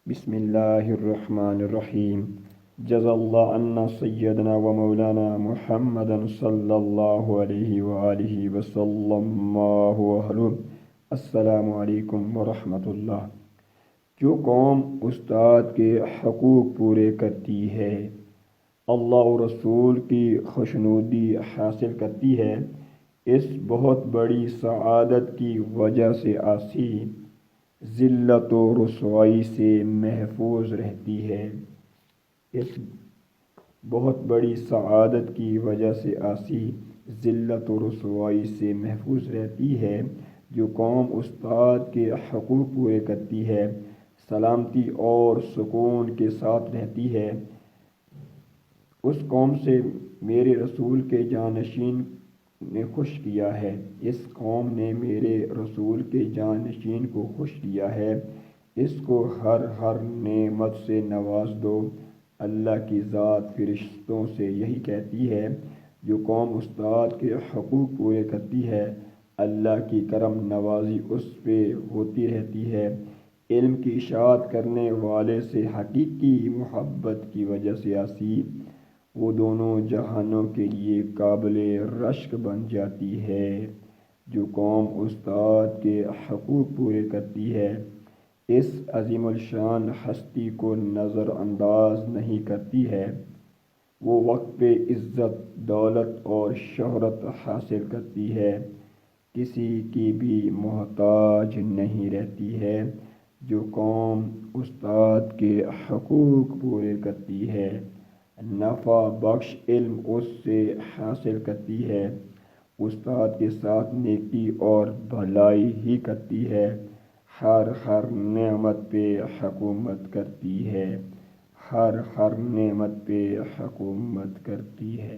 بسم اللہ الرحمن الرحیم جزا اللہ عنا سیدنا و مولانا محمد صلی اللہ علیہ وآلہ وسلم السلام علیکم ورحمۃ اللہ۔ جو قوم استاد کے حقوق پورے کرتی ہے، اللہ و رسول کی خوشنودی حاصل کرتی ہے، اس بہت بڑی سعادت کی وجہ سے آسی ذلت و رسوائی سے محفوظ رہتی ہے۔ اس بہت بڑی سعادت کی وجہ سے آسی ذلت و رسوائی سے محفوظ رہتی ہے۔ جو قوم استاد کے حقوق پورے کرتی ہے، سلامتی اور سکون کے ساتھ رہتی ہے، اس قوم سے میرے رسول کے جانشین نے خوش کیا ہے۔ اس قوم نے میرے رسول کے جانشین کو خوش کیا ہے۔ اس کو ہر نعمت سے نواز دو۔ اللہ کی ذات فرشتوں سے یہی کہتی ہے۔ جو قوم استاد کے حقوق پورے کرتی ہے، اللہ کی کرم نوازی اس پہ ہوتی رہتی ہے۔ علم کی اشاعت کرنے والے سے حقیقی محبت کی وجہ سے آسی وہ دونوں جہانوں کے لیے قابل رشک بن جاتی ہے۔ جو قوم استاد کے حقوق پورے کرتی ہے، اس عظیم الشان ہستی کو نظر انداز نہیں کرتی ہے، وہ وقت پہ عزت، دولت اور شہرت حاصل کرتی ہے، کسی کی بھی محتاج نہیں رہتی ہے۔ جو قوم استاد کے حقوق پورے کرتی ہے، نفع بخش علم اس سے حاصل کرتی ہے، استاد کے ساتھ نیکی اور بھلائی ہی کرتی ہے، ہر نعمت پہ حکومت کرتی ہے، ہر نعمت پہ حکومت کرتی ہے۔